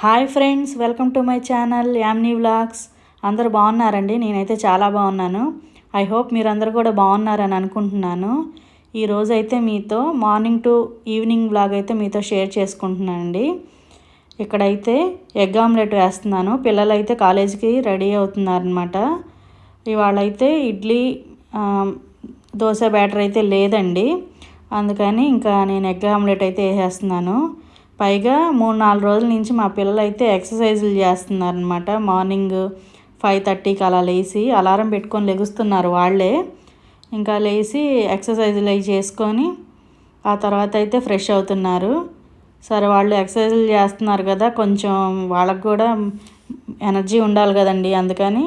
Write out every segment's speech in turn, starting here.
Hi friends, welcome to my channel యామ్నీ vlogs. అందరూ బాగున్నారండి? నేనైతే చాలా బాగున్నాను. ఐ హోప్ మీరందరూ కూడా బాగున్నారని అనుకుంటున్నాను. ఈరోజు అయితే మీతో మార్నింగ్ టు ఈవినింగ్ వ్లాగ్ అయితే మీతో షేర్ చేసుకుంటున్నానండి. ఇక్కడైతే ఎగ్ ఆమ్లెట్ వేస్తున్నాను. పిల్లలు అయితే కాలేజీకి రెడీ అవుతున్నారనమాట. ఇవాళైతే ఇడ్లీ దోశ బ్యాటర్ అయితే లేదండి. అందుకని ఇంకా నేను ఎగ్ ఆమ్లెట్ అయితే వేసేస్తున్నాను. పైగా 3-4 రోజుల నుంచి మా పిల్లలు అయితే ఎక్సర్సైజులు చేస్తున్నారనమాట. మార్నింగ్ 5:30కి అలా లేచి అలారం పెట్టుకొని లెగుస్తున్నారు వాళ్ళే. ఇంకా లేచి ఎక్సర్సైజులు అవి చేసుకొని ఆ తర్వాత అయితే ఫ్రెష్ అవుతున్నారు. సరే, వాళ్ళు ఎక్సర్సైజులు చేస్తున్నారు కదా, కొంచెం వాళ్ళకు కూడా ఎనర్జీ ఉండాలి కదండి. అందుకని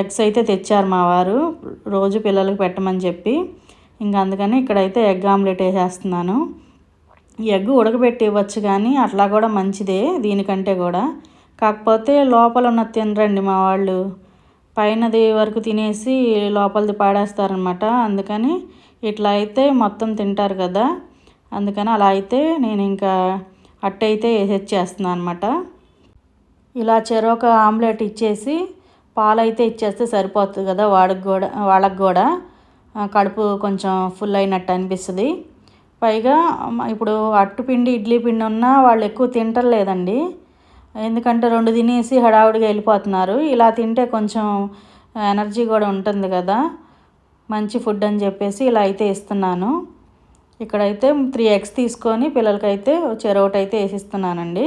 ఎగ్స్ అయితే తెచ్చారు మా వారు, రోజు పిల్లలకు పెట్టమని చెప్పి. ఇంకా అందుకని ఇక్కడైతే ఎగ్ ఆమ్లెట్ వేసేస్తున్నాను. ఎగ్ ఉడకబెట్టి ఇవ్వచ్చు, కానీ అట్లా కూడా మంచిదే దీనికంటే కూడా. కాకపోతే లోపల ఉన్న తినరండి మా వాళ్ళు. పైనది వరకు తినేసి లోపలిది పాడేస్తారనమాట. అందుకని ఇట్లా అయితే మొత్తం తింటారు కదా, అందుకని అలా అయితే నేను ఇంకా అట్టయితే వేసేచ్చేస్తున్నాను అనమాట. ఇలా చెరొక ఆమ్లెట్ ఇచ్చేసి పాలైతే ఇచ్చేస్తే సరిపోతుంది కదా, వాళ్ళకి కూడా కడుపు కొంచెం ఫుల్ అయినట్టు అనిపిస్తుంది. పైగా ఇప్పుడు అట్టుపిండి ఇడ్లీ పిండి ఉన్నా వాళ్ళు ఎక్కువ తింటలేదండి. ఎందుకంటే 2 తినేసి హడావుడిగా వెళ్ళిపోతున్నారు. ఇలా తింటే కొంచెం ఎనర్జీ కూడా ఉంటుంది కదా, మంచి ఫుడ్ అని చెప్పేసి ఇలా అయితే ఇస్తున్నాను. ఇక్కడైతే 3 ఎగ్స్ తీసుకొని పిల్లలకైతే చెరొకటి అయితే వేసిస్తున్నానండి.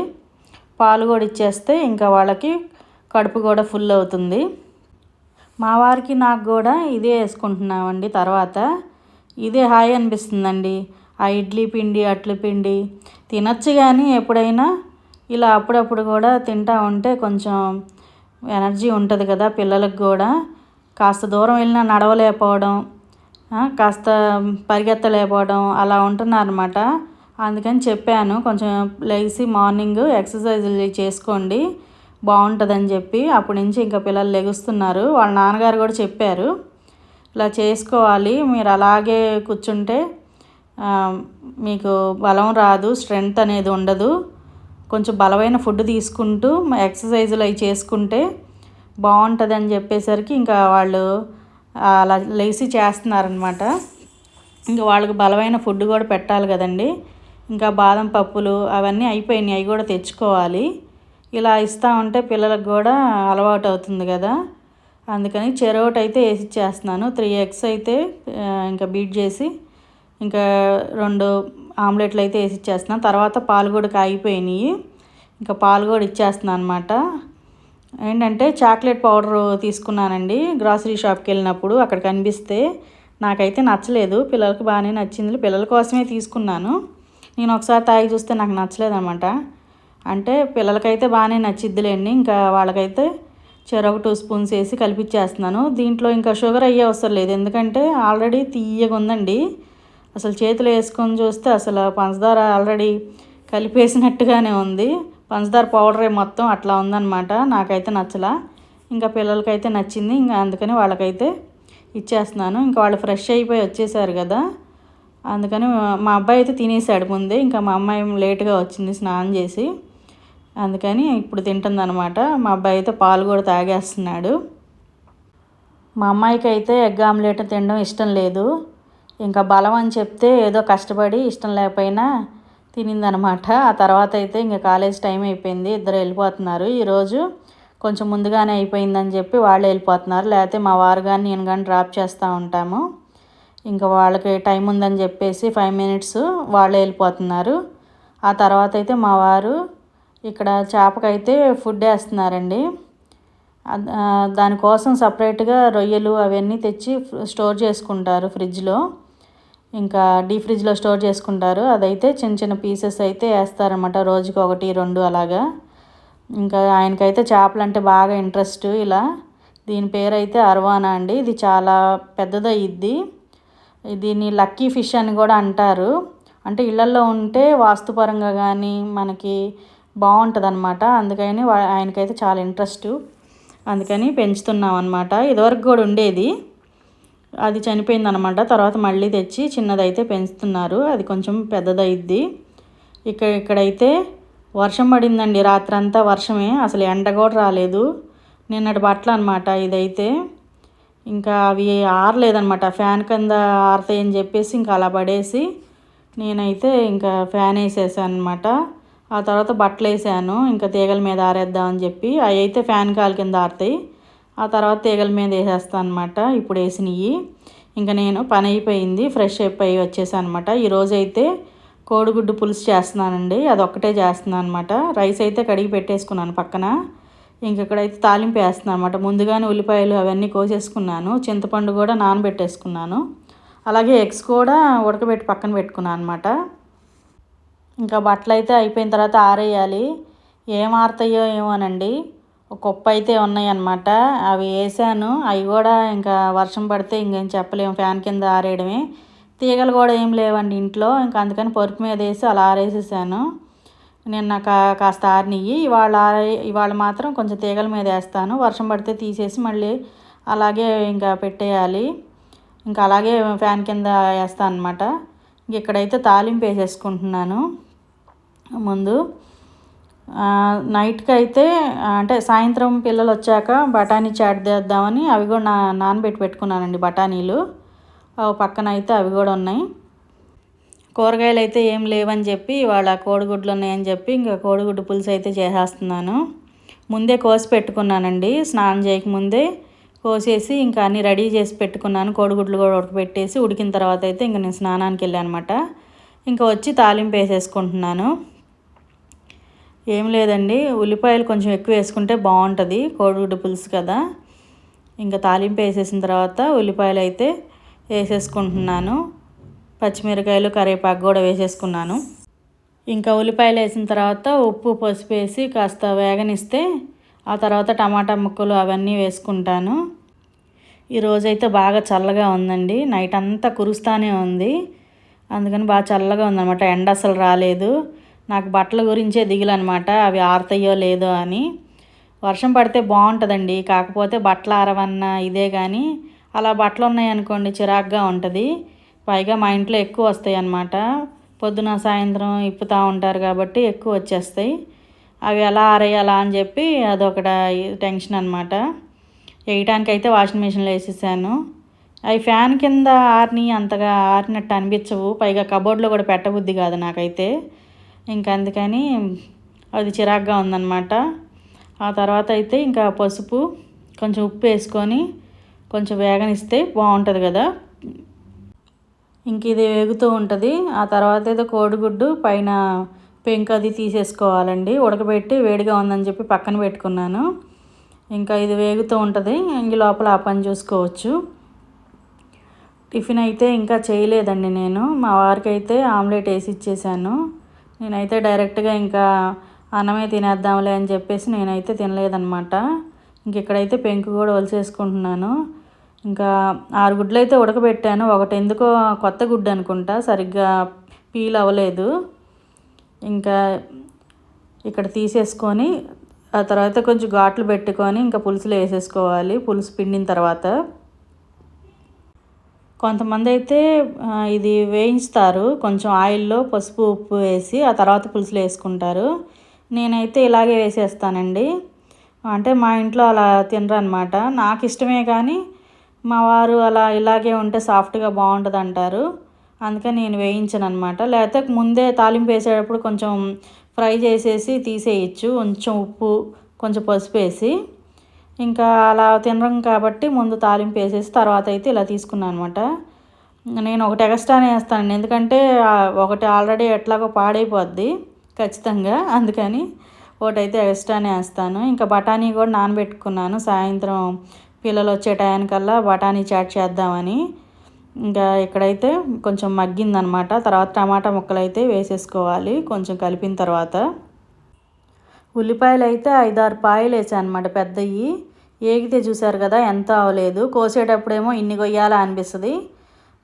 పాలు కూడా ఇచ్చేస్తే ఇంకా వాళ్ళకి కడుపు కూడా ఫుల్ అవుతుంది. మా వారికి నాకు కూడా ఇదే వేసుకుంటున్నామండి. తర్వాత ఇదే హాయ్ అనిపిస్తుందండి. ఆ ఇడ్లీ పిండి అట్ల పిండి తినచ్చు, కానీ ఎప్పుడైనా ఇలా అప్పుడప్పుడు కూడా తింటూ ఉంటే కొంచెం ఎనర్జీ ఉంటుంది కదా పిల్లలకు కూడా. కాస్త దూరం వెళ్ళినా నడవలేకపోవడం, కాస్త పరిగెత్తలేకపోవడం అలా ఉంటున్నారన్నమాట. అందుకని చెప్పాను, కొంచెం లేచి మార్నింగ్ ఎక్సర్సైజులు చేసుకోండి బాగుంటుందని చెప్పి. అప్పటి నుంచి ఇంకా పిల్లలు లెగుస్తున్నారు. వాళ్ళ నాన్నగారు కూడా చెప్పారు, ఇలా చేసుకోవాలి, మీరు అలాగే కూర్చుంటే మీకు బలం రాదు, స్ట్రెంగ్త్ అనేది ఉండదు. కొంచెం బలమైన ఫుడ్ తీసుకుంటూ ఎక్సర్సైజులు అవి చేసుకుంటే బాగుంటుంది అని చెప్పేసరికి ఇంకా వాళ్ళు అలా లేచి చేస్తున్నారనమాట. ఇంకా వాళ్ళకి బలమైన ఫుడ్ కూడా పెట్టాలి కదండి. ఇంకా బాదం పప్పులు అవన్నీ అయిపోయినాయి, అవి కూడా తెచ్చుకోవాలి. ఇలా ఇస్తూ ఉంటే పిల్లలకు కూడా అలవాటు అవుతుంది కదా. అందుకని చెరొకటి అయితే వేసి ఇచ్చేస్తున్నాను. 3 ఎగ్స్ అయితే ఇంకా బీట్ చేసి ఇంకా 2 ఆమ్లెట్లు అయితే వేసి ఇచ్చేస్తున్నాను. తర్వాత పాలు కూడా కాగిపోయినాయి, ఇంకా పాలు కూడా ఇచ్చేస్తున్నాను అనమాట. ఏంటంటే చాక్లెట్ పౌడర్ తీసుకున్నానండి గ్రాసరీ షాప్కి వెళ్ళినప్పుడు. అక్కడ కనిపిస్తే నాకైతే నచ్చలేదు, పిల్లలకి బాగానే నచ్చింది. పిల్లల కోసమే తీసుకున్నాను. నేను ఒకసారి తాగి చూస్తే నాకు నచ్చలేదు అనమాట. అంటే పిల్లలకైతే బాగానే నచ్చిద్దిలేండి. ఇంకా వాళ్ళకైతే చెరొక 2 స్పూన్స్ వేసి కలిపిచ్చేస్తున్నాను. దీంట్లో ఇంకా షుగర్ అయ్యే అవసరం లేదు, ఎందుకంటే ఆల్రెడీ తీయగా ఉందండి. అసలు చేతిలో వేసుకొని చూస్తే అసలు పంచదార ఆల్రెడీ కలిపేసినట్టుగానే ఉంది. పంచదార పౌడరే మొత్తం అట్లా ఉందన్నమాట. నాకైతే నచ్చలా, ఇంకా పిల్లలకైతే నచ్చింది. ఇంకా అందుకని వాళ్ళకైతే ఇచ్చేస్తున్నాను. ఇంకా వాళ్ళు ఫ్రెష్ అయిపోయి వచ్చేసారు కదా, అందుకని మా అబ్బాయి అయితే తినేసాడు ముందే. ఇంకా మా అమ్మాయి లేట్గా వచ్చింది స్నానం చేసి, అందుకని ఇప్పుడు తింటుందన్నమాట. మా అబ్బాయి అయితే పాలు కూడా తాగేస్తున్నాడు. మా అమ్మాయికి అయితే ఎగ్ ఆమ్లెట్ తినడం ఇష్టం లేదు. ఇంకా బలం అని చెప్తే ఏదో కష్టపడి ఇష్టం లేకపోయినా తినిందనమాట. ఆ తర్వాత అయితే ఇంకా కాలేజ్ టైం అయిపోయింది, ఇద్దరు వెళ్ళిపోతున్నారు. ఈరోజు కొంచెం ముందుగానే అయిపోయిందని చెప్పి వాళ్ళు వెళ్ళిపోతున్నారు. లేకపోతే మా వారు కానీ నేను కానీ డ్రాప్ చేస్తూ ఉంటాము. ఇంకా వాళ్ళకి టైం ఉందని చెప్పేసి 5 మినిట్స్ వాళ్ళే వెళ్ళిపోతున్నారు. ఆ తర్వాత అయితే మా వారు ఇక్కడ చేపకైతే ఫుడ్ వేస్తున్నారండి. దానికోసం సపరేట్గా రొయ్యలు అవన్నీ తెచ్చి స్టోర్ చేసుకుంటారు ఫ్రిడ్జ్లో. ఇంకా డీప్ ఫ్రిడ్జ్లో స్టోర్ చేసుకుంటారు. అదైతే చిన్న చిన్న పీసెస్ అయితే వేస్తారన్నమాట, రోజుకి 1-2 అలాగా. ఇంకా ఆయనకైతే చేపలు అంటే బాగా ఇంట్రెస్ట్. ఇలా దీని పేరు అయితే అర్వానా అండి. ఇది చాలా పెద్దదయ్యిద్ది. దీన్ని లక్కీ ఫిష్ అని కూడా అంటారు. అంటే ఇళ్లల్లో ఉంటే వాస్తుపరంగా కానీ మనకి బాగుంటుంది అనమాట. అందుకని ఆయనకైతే చాలా ఇంట్రెస్ట్, అందుకని పెంచుతున్నాం అనమాట. ఇదివరకు కూడా ఉండేది, అది చనిపోయిందనమాట. తర్వాత మళ్ళీ తెచ్చి చిన్నదైతే పెంచుతున్నారు, అది కొంచెం పెద్దదైద్ది. ఇక్కడైతే వర్షం పడిందండి రాత్రంతా, వర్షమే, అసలు ఎండ కూడా రాలేదు. నిన్నటి బట్టలు అనమాట ఇదైతే. ఇంకా అవి ఆరలేదనమాట, ఫ్యాన్ కింద ఆరతాయని చెప్పేసి ఇంకా అలా పడేసి నేనైతే ఇంకా ఫ్యాన్ వేసేసాను అనమాట. ఆ తర్వాత బట్టలు వేసాను ఇంకా తీగల మీద ఆరేద్దామని చెప్పి. అవి అయితే ఫ్యాన్ కాలు కింద ఆరుతాయి, ఆ తర్వాత తీగల మీద వేసేస్తాను అనమాట ఇప్పుడు వేసినవి. ఇంకా నేను పని అయిపోయింది, ఫ్రెష్ అయిపోయి వచ్చేసాను అనమాట. ఈరోజు అయితే కోడిగుడ్డు పులుసు చేస్తున్నానండి, అదొక్కటే చేస్తున్నాను అనమాట. రైస్ అయితే కడిగి పెట్టేసుకున్నాను పక్కన. ఇక్కడైతే తాలింపు వేస్తున్నాను అనమాట. ముందుగానే ఉల్లిపాయలు అవన్నీ కోసేసుకున్నాను, చింతపండు కూడా నానబెట్టేసుకున్నాను, అలాగే ఎగ్స్ కూడా ఉడకబెట్టి పక్కన పెట్టుకున్నాను అనమాట. ఇంకా బట్టలు అయితే అయిపోయిన తర్వాత ఆరేయాలి. ఏం ఆరుతాయో ఏమోనండి, ఒక కుప్ప అయితే ఉన్నాయన్నమాట, అవి వేసాను. అవి కూడా ఇంకా వర్షం పడితే ఇంకేం చెప్పలేము, ఫ్యాన్ కింద ఆరేయడమే. తీగలు కూడా ఏం లేవండి ఇంట్లో, ఇంకా అందుకని పరుపు మీద వేసి అలా ఆరేసేసాను. నిన్న కాస్త ఆరినవి, ఇవాళ మాత్రం కొంచెం తీగల మీద వేస్తాను. వర్షం పడితే తీసేసి మళ్ళీ అలాగే ఇంకా పెట్టేయాలి. ఇంకా అలాగే ఫ్యాన్ కింద వేస్తాను అనమాట. ఇక్కడైతే తాలింపు వేసేసుకుంటున్నాను. ముందు నైట్కి అయితే అంటే సాయంత్రం పిల్లలు వచ్చాక బఠానీ చాట్ చేద్దామని అవి కూడా నానబెట్టి పెట్టుకున్నానండి, బఠానీలు పక్కన అయితే అవి కూడా ఉన్నాయి. కూరగాయలు అయితే ఏం లేవని చెప్పి ఇవాళ కోడిగుడ్లు ఉన్నాయని చెప్పి ఇంకా కోడిగుడ్డు పులుసు అయితే చేసేస్తున్నాను. ముందే కోసి పెట్టుకున్నానండి, స్నానం చేయకముందే కోసేసి ఇంకా అన్నీ రెడీ చేసి పెట్టుకున్నాను. కోడిగుడ్లు కూడా ఉడకబెట్టేసి ఉడికిన తర్వాత అయితే ఇంకా నేను స్నానానికి వెళ్ళాను అనమాట. ఇంకా వచ్చి తాలింపు వేసేసుకుంటున్నాను. ఏం లేదండి, ఉల్లిపాయలు కొంచెం ఎక్కువ వేసుకుంటే బాగుంటుంది, కోడిగుడ్డు పులుసు కదా. ఇంకా తాలింపు వేసేసిన తర్వాత ఉల్లిపాయలు అయితే వేసేసుకుంటున్నాను, పచ్చిమిరకాయలు కరివేపాకు కూడా వేసేసుకున్నాను. ఇంకా ఉల్లిపాయలు వేసిన తర్వాత ఉప్పు పసుపు వేసి కాస్త వేగనిస్తే ఆ తర్వాత టమాటా ముక్కలు అవన్నీ వేసుకుంటాను. ఈరోజైతే బాగా చల్లగా ఉందండి, నైట్ అంతా కురుస్తూనే ఉంది, అందుకని బాగా చల్లగా ఉందన్నమాట. ఎండ అసలు రాలేదు. నాకు బట్టల గురించే దిగులు అనమాట, అవి ఆరుతాయో లేదో అని. వర్షం పడితే బాగుంటుందండి, కాకపోతే బట్టలు ఆరవన్న ఇదే కానీ అలా బట్టలు ఉన్నాయనుకోండి చిరాగ్గా ఉంటుంది. పైగా మా ఇంట్లో ఎక్కువ వస్తాయి అన్నమాట, పొద్దున సాయంత్రం ఇప్పుతూ ఉంటారు కాబట్టి ఎక్కువ వచ్చేస్తాయి. అవి ఎలా ఆరేయాలా అని చెప్పి అదొకట టెన్షన్ అనమాట. వేయటానికి అయితే వాషింగ్ మిషన్లో వేసేసాను. అవి ఫ్యాన్ కింద ఆరిని అంతగా ఆరినట్టు అనిపించవు, పైగా కబోర్డ్లో కూడా పెట్టబుద్ధి కాదు నాకైతే. ఇంకా అందుకని అది చిరాగ్గా ఉందన్నమాట. ఆ తర్వాత అయితే ఇంకా పసుపు కొంచెం ఉప్పు వేసుకొని కొంచెం వేగనిస్తే బాగుంటుంది కదా. ఇంక ఇది వేగుతూ ఉంటుంది. ఆ తర్వాత అయితే కోడిగుడ్డు పైన పెంకు అది తీసేసుకోవాలండి, ఉడకబెట్టి వేడిగా ఉందని చెప్పి పక్కన పెట్టుకున్నాను. ఇంకా ఇది వేగుతూ ఉంటుంది, ఇంక లోపల ఆ పని చూసుకోవచ్చు. టిఫిన్ అయితే ఇంకా చేయలేదండి నేను, మా వారికి అయితే ఆమ్లెట్ వేసి ఇచ్చేసాను. నేనైతే డైరెక్ట్గా ఇంకా అన్నమే తినేద్దాంలే అని చెప్పేసి నేనైతే తినలేదన్నమాట. ఇంక ఇక్కడైతే పెంకు కూడా ఒలిసేసుకుంటున్నాను. ఇంకా 6 గుడ్లు అయితే ఉడకబెట్టాను, ఒకటి ఎందుకో కొత్త గుడ్డు అనుకుంటా సరిగ్గా పీల్ అవ్వలేదు. ఇంకా ఇక్కడ తీసేసుకొని ఆ తర్వాత కొంచెం ఘాట్లు పెట్టుకొని ఇంకా పులుసులో వేసేసుకోవాలి, పులుసు పిండిన తర్వాత. కొంతమంది అయితే ఇది వేయించుతారు, కొంచెం ఆయిల్లో పసుపు ఉప్పు వేసి ఆ తర్వాత పులుసులో వేసుకుంటారు. నేనైతే ఇలాగే వేసేస్తానండి, అంటే మా ఇంట్లో అలా తినరు అనమాట. నాకు ఇష్టమే కానీ మా వారు అలా ఇలాగే ఉంటే సాఫ్ట్గా బాగుంటుంది అంటారు, అందుకని నేను వేయించను అనమాట. లేకపోతే ముందే తాలింపు వేసేటప్పుడు కొంచెం ఫ్రై చేసేసి తీసేయచ్చు, కొంచెం ఉప్పు కొంచెం పసుపు వేసి. ఇంకా అలా తినడం కాబట్టి ముందు తాలింపు వేసేసి తర్వాత అయితే ఇలా తీసుకున్నాను అనమాట. నేను ఒకటి ఎక్స్ట్రానే వేస్తానండి, ఎందుకంటే ఒకటి ఆల్రెడీ ఎట్లాగో పాడైపోద్ది ఖచ్చితంగా, అందుకని ఒకటైతే ఎక్స్ట్రానే వేస్తాను. ఇంకా బఠానీ కూడా నానబెట్టుకున్నాను, సాయంత్రం పిల్లలు వచ్చే టయానికల్లా బఠానీ చాట్ చేద్దామని. ఇంకా ఇక్కడైతే కొంచెం మగ్గిందనమాట. తర్వాత టమాటా ముక్కలు అయితే వేసేసుకోవాలి కొంచెం కలిపిన తర్వాత. ఉల్లిపాయలు అయితే 5-6 పాయలు వేసాను అనమాట, పెద్దవి. ఏగితే చూసారు కదా ఎంత అవ్వలేదు, కోసేటప్పుడేమో ఇన్ని కొయ్యాలా అనిపిస్తుంది,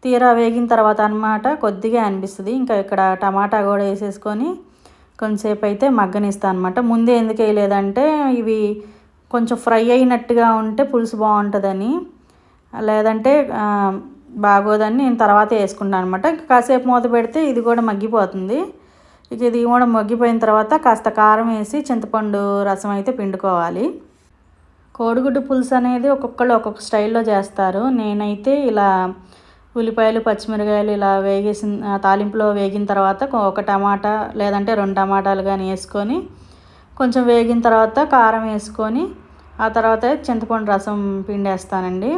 తీరా వేగిన తర్వాత అనమాట కొద్దిగా అనిపిస్తుంది. ఇంకా ఇక్కడ టమాటా కూడా వేసేసుకొని కొంచెంసేపు అయితే మగ్గనిస్తాను అనమాట. ముందే ఎందుకు వేయలేదంటే ఇవి కొంచెం ఫ్రై అయినట్టుగా ఉంటే పులుసు బాగుంటుందని, లేదంటే బాగోదని నేను తర్వాత వేసుకుంటాను అనమాట. కాసేపు మూత పెడితే ఇది కూడా మగ్గిపోతుంది. ఇక ఇది కూడా మగ్గిపోయిన తర్వాత కాస్త కారం వేసి చింతపండు రసం అయితే పిండుకోవాలి. కోడిగుడ్డు పులుసు అనేది ఒక్కొక్కళ్ళు ఒక్కొక్క స్టైల్లో చేస్తారు. నేనైతే ఇలా ఉల్లిపాయలు పచ్చిమిరకాయలు ఇలా తాలింపులో వేగిన తర్వాత ఒక టమాటా లేదంటే 2 టమాటాలు కానీ వేసుకొని కొంచెం వేగిన తర్వాత కారం వేసుకొని ఆ తర్వాత చింతపండు రసం పిండేస్తానండి.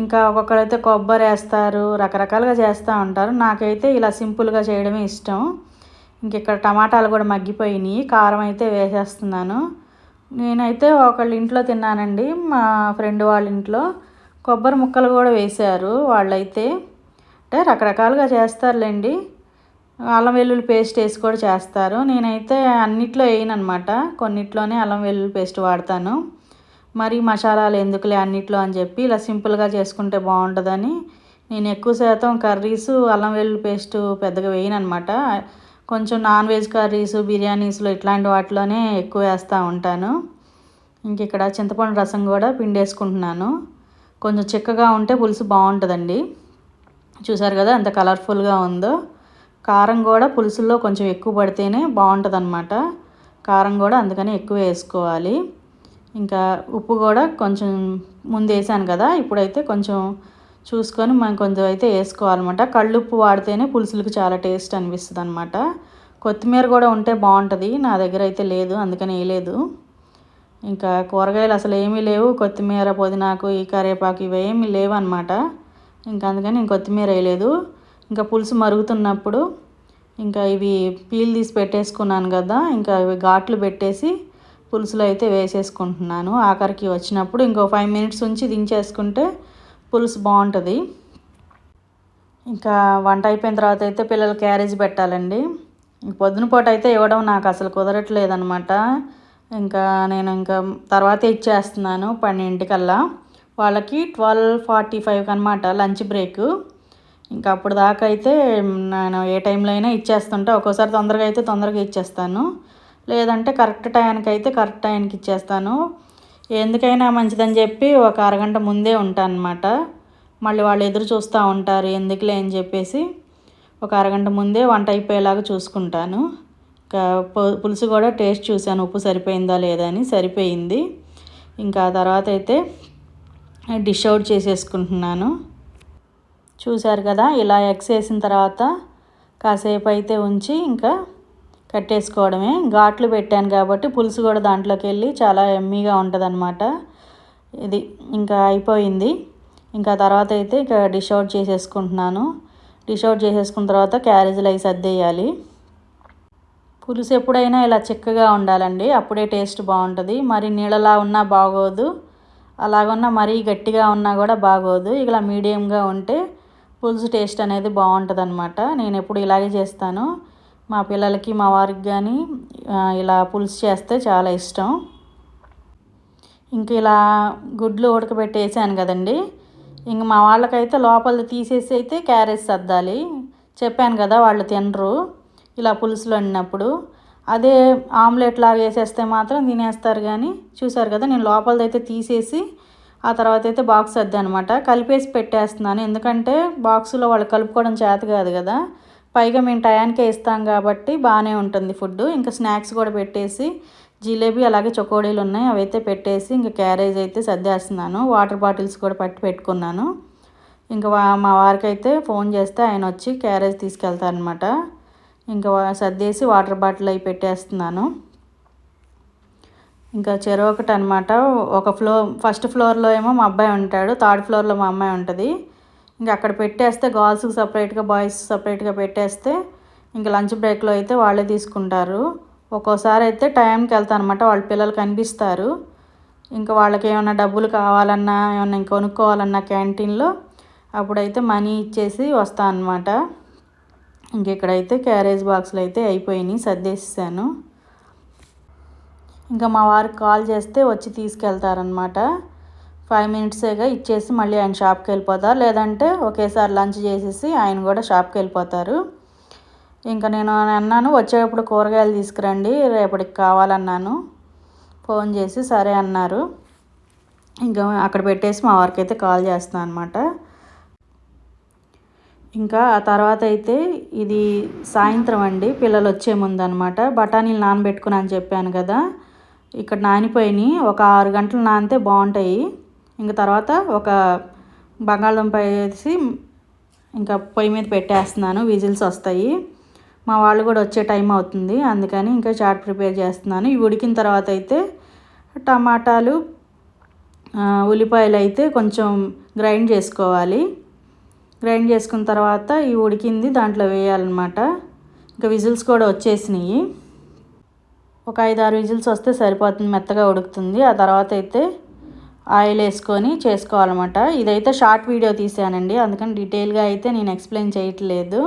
ఇంకా ఒక్కొక్కరైతే కొబ్బరి వేస్తారు, రకరకాలుగా చేస్తూ ఉంటారు. నాకైతే ఇలా సింపుల్గా చేయడమే ఇష్టం. ఇంక ఇక్కడ టమాటాలు కూడా మగ్గిపోయినాయి, కారం అయితే వేసేస్తున్నాను. నేనైతే ఒకళ్ళ ఇంట్లో తిన్నానండి, మా ఫ్రెండ్ వాళ్ళ ఇంట్లో కొబ్బరి ముక్కలు కూడా వేశారు వాళ్ళైతే. అంటే రకరకాలుగా చేస్తారులేండి. అల్లం వెల్లుల్లి పేస్ట్ వేసి కూడా చేస్తారు. నేనైతే అన్నిట్లో వేయనమాట, కొన్నిట్లోనే అల్లం వెల్లుల్లి పేస్ట్ వాడతాను. మరి మసాలాలు ఎందుకులే అన్నిట్లో అని చెప్పి ఇలా సింపుల్గా చేసుకుంటే బాగుంటుందని నేను ఎక్కువ శాతం కర్రీసు అల్లం వెల్లుల్లి పేస్ట్ పెద్దగా వేయనమాట. కొంచెం నాన్ వెజ్ కర్రీసు బిర్యానీస్లో ఇట్లాంటి వాటిలోనే ఎక్కువ వేస్తూ ఉంటాను. ఇంక ఇక్కడ చింతపండు రసం కూడా పిండేసుకుంటున్నాను. కొంచెం చిక్కగా ఉంటే పులుసు బాగుంటుందండి. చూసారు కదా ఎంత కలర్ఫుల్గా ఉందో. కారం కూడా పులుసుల్లో కొంచెం ఎక్కువ పడితేనే బాగుంటుంది అన్నమాట. కారం కూడా అందుకని ఎక్కువ వేసుకోవాలి. ఇంకా ఉప్పు కూడా కొంచెం ముందు వేసాను కదా, ఇప్పుడైతే కొంచెం చూసుకొని మనం కొంచెం అయితే వేసుకోవాలన్నమాట. కళ్ళుప్పు వాడితేనే పులుసులకు చాలా టేస్ట్ అనిపిస్తుంది అనమాట. కొత్తిమీర కూడా ఉంటే బాగుంటుంది, నా దగ్గర అయితే లేదు అందుకని వేయలేదు. ఇంకా కూరగాయలు అసలు ఏమీ లేవు, కొత్తిమీర పుదీనాకు ఈ కరివేపాకు ఇవేమీ లేవు అనమాట. ఇంకా అందుకని నేను కొత్తిమీర వేయలేదు. ఇంకా పులుసు మరుగుతున్నప్పుడు ఇంకా ఇవి పీల్ తీసి పెట్టేసుకున్నాను కదా, ఇంకా ఇవి ఘాట్లు పెట్టేసి పులుసులో అయితే వేసేసుకుంటున్నాను. ఆఖరికి వచ్చినప్పుడు ఇంకో 5 మినిట్స్ ఉంచి దించేసుకుంటే పులుసు బాగుంటుంది. ఇంకా వంట అయిపోయిన తర్వాత అయితే పిల్లలు క్యారేజ్ పెట్టాలండి. పొద్దున పూట అయితే ఇవ్వడం నాకు అసలు కుదరట్లేదనమాట. నేను తర్వాతే ఇచ్చేస్తున్నాను 12 వాళ్ళకి 12:45 అనమాట లంచ్ బ్రేక్. ఇంకా అప్పుడు దాకా అయితే నేను ఏ టైంలో అయినా ఇచ్చేస్తుంటే, ఒక్కోసారి తొందరగా అయితే తొందరగా ఇచ్చేస్తాను, లేదంటే కరెక్ట్ టైంకి ఇచ్చేస్తాను. ఎందుకైనా మంచిదని చెప్పి ఒక అరగంట ముందే ఉంటాను అనమాట. మళ్ళీ వాళ్ళు ఎదురు చూస్తూ ఉంటారు ఎందుకులే అని చెప్పేసి ఒక అరగంట ముందే వంట అయిపోయేలాగా చూసుకుంటాను. ఇంకా పులుసు కూడా టేస్ట్ చూశాను, ఉప్పు సరిపోయిందా లేదా అని. సరిపోయింది. ఇంకా తర్వాత అయితే డిష్ అవుట్ చేసేసుకుంటున్నాను. చూశారు కదా, ఇలా ఎగ్స్ వేసిన తర్వాత కాసేపు అయితే ఉంచి ఇంకా కట్టేసుకోవడమే. ఘాట్లు పెట్టాను కాబట్టి పులుసు కూడా దాంట్లోకి వెళ్ళి చాలా ఎమ్మీగా ఉంటుంది అనమాట. ఇది ఇంకా అయిపోయింది. ఇంకా తర్వాత అయితే ఇక డిష్ అవుట్ చేసేసుకుంటున్నాను. డిష్ అవుట్ చేసేసుకున్న తర్వాత క్యారేజీలు అవి సర్దేయాలి. పులుసు ఎప్పుడైనా ఇలా చిక్కగా ఉండాలండి, అప్పుడే టేస్ట్ బాగుంటుంది. మరి నీళ్ళలా ఉన్నా బాగోదు, అలాగున్నా మరీ గట్టిగా ఉన్నా కూడా బాగోదు. ఇలా మీడియంగా ఉంటే పులుసు టేస్ట్ అనేది బాగుంటుంది అనమాట. నేను ఎప్పుడు ఇలాగే చేస్తాను. మా పిల్లలకి మా వారికి కానీ ఇలా పులుసు చేస్తే చాలా ఇష్టం. ఇంక ఇలా గుడ్లు ఉడకబెట్టేసాను కదండి, ఇంక మా వాళ్ళకైతే లోపల తీసేసి అయితే క్యారేజ్ సర్దాలి. చెప్పాను కదా వాళ్ళు తినరు ఇలా పులుసులో వండినప్పుడు. అదే ఆమ్లెట్ లాగా వేసేస్తే మాత్రం తినేస్తారు. కానీ చూసారు కదా, నేను లోపలదైతే తీసేసి ఆ తర్వాత అయితే బాక్స్ సర్దాను అనమాట. కలిపేసి పెట్టేస్తున్నాను, ఎందుకంటే బాక్సులో వాళ్ళు కలుపుకోవడం చేత కాదు కదా. పైగా మేము టయానికే ఇస్తాం కాబట్టి బాగానే ఉంటుంది ఫుడ్. ఇంకా స్నాక్స్ కూడా పెట్టేసి జిలేబీ అలాగే చకోడీలు ఉన్నాయి, అవి అయితే పెట్టేసి ఇంకా క్యారేజ్ అయితే సర్దేస్తున్నాను. వాటర్ బాటిల్స్ కూడా పట్టి పెట్టుకున్నాను. ఇంకా మా వారికి అయితే ఫోన్ చేస్తే ఆయన వచ్చి క్యారేజ్ తీసుకెళ్తారనమాట. ఇంకా సర్దేసి వాటర్ బాటిల్ అవి పెట్టేస్తున్నాను. ఇంకా చెరొకటి అనమాట. ఫస్ట్ ఫ్లోర్లో ఏమో మా అబ్బాయి ఉంటాడు, థర్డ్ ఫ్లోర్లో మా అమ్మాయి ఉంటుంది. ఇంకా అక్కడ పెట్టేస్తే గర్ల్స్కి సపరేట్గా బాయ్స్ సపరేట్గా పెట్టేస్తే ఇంకా లంచ్ బ్రేక్లో అయితే వాళ్ళే తీసుకుంటారు. ఒక్కోసారి అయితే టైంకి వెళ్తాను అనమాట, వాళ్ళ పిల్లలు కనిపిస్తారు. ఇంకా వాళ్ళకి ఏమైనా డబ్బులు కావాలన్నా ఏమన్నా కొనుక్కోవాలన్నా క్యాంటీన్లో అప్పుడైతే మనీ ఇచ్చేసి వస్తాను అనమాట. ఇంక ఇక్కడైతే క్యారేజ్ బాక్సులు అయితే అయిపోయినాయి, సర్దేసాను. ఇంకా మా వారికి కాల్ చేస్తే వచ్చి తీసుకెళ్తారనమాట. 5 మినిట్సేగా ఇచ్చేసి మళ్ళీ ఆయన షాప్కి వెళ్ళిపోతారు, లేదంటే ఒకేసారి లంచ్ చేసేసి ఆయన కూడా షాప్కి వెళ్ళిపోతారు. ఇంకా నేను అన్నాను వచ్చేటప్పుడు కూరగాయలు తీసుకురండి రేపటికి కావాలన్నాను. ఫోన్ చేసి సరే అన్నారు. ఇంకా అక్కడ పెట్టేసి మా వారికి అయితే కాల్ చేస్తున్నాను అనమాట. ఇంకా ఆ తర్వాత అయితే ఇది సాయంత్రం అండి, పిల్లలు వచ్చే ముందు అనమాట. బఠానీలు నానబెట్టుకుని అని చెప్పాను కదా, ఇక్కడ నానిపోయినాయి. ఒక 6 గంటలు నానితే బాగుంటాయి. ఇంకా తర్వాత ఒక బంగాళదుంప వేసి ఇంకా పొయ్యి మీద పెట్టేస్తున్నాను, విజిల్స్ వస్తాయి. మా వాళ్ళు కూడా వచ్చే టైం అవుతుంది, అందుకని ఇంకా చాట్ ప్రిపేర్ చేస్తున్నాను. ఇవి ఉడికిన తర్వాత అయితే టమాటాలు ఉల్లిపాయలు అయితే కొంచెం గ్రైండ్ చేసుకోవాలి. గ్రైండ్ చేసుకున్న తర్వాత ఇవి ఉడికింది దాంట్లో వేయాలన్నమాట. ఇంకా విజిల్స్ కూడా వచ్చేసినాయి. ఒక 5-6 విజిల్స్ వస్తే సరిపోతుంది, మెత్తగా ఉడుకుతుంది. ఆ తర్వాత అయితే ఆయిల్ వేసుకొని చేసుకోవాలన్నమాట. ఇదైతే షార్ట్ వీడియో తీసానండి, అందుకని డీటెయిల్గా అయితే నేను ఎక్స్ప్లెయిన్ చేయట్లేదు,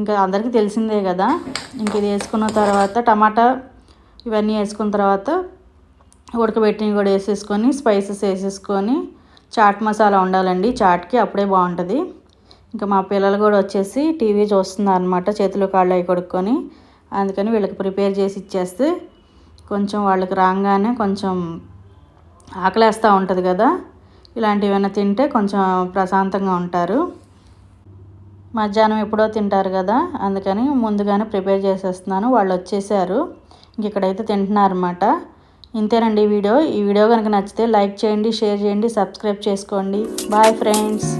ఇంకా అందరికీ తెలిసిందే కదా. ఇంక ఇది వేసుకున్న తర్వాత టమాటా ఇవన్నీ వేసుకున్న తర్వాత ఉడకబెట్టినవి కూడా వేసేసుకొని స్పైసెస్ వేసేసుకొని చాట్ మసాలా ఉండాలండి చాట్కి, అప్పుడే బాగుంటుంది. ఇంకా మా పిల్లలు కూడా వచ్చేసి టీవీ చూస్తున్నారు అనమాట, చేతులు కాళ్ళు అవి కొడుక్కొని. అందుకని వీళ్ళకి ప్రిపేర్ చేసి ఇచ్చేస్తే కొంచెం వాళ్ళకి రాగానే కొంచెం ఆకలేస్తూ ఉంటుంది కదా, ఇలాంటివన్నీ తింటే కొంచెం ప్రశాంతంగా ఉంటారు. మధ్యాహ్నం ఎప్పుడో తింటారు కదా, అందుకని ముందుగానే ప్రిపేర్ చేసేస్తున్నాను. వాళ్ళు వచ్చేసారు, ఇంక ఇక్కడైతే తింటున్నారు అన్నమాట. ఇంతేనండి వీడియో. ఈ వీడియో కనుక నచ్చితే లైక్ చేయండి, షేర్ చేయండి, సబ్స్క్రైబ్ చేసుకోండి. Bye friends.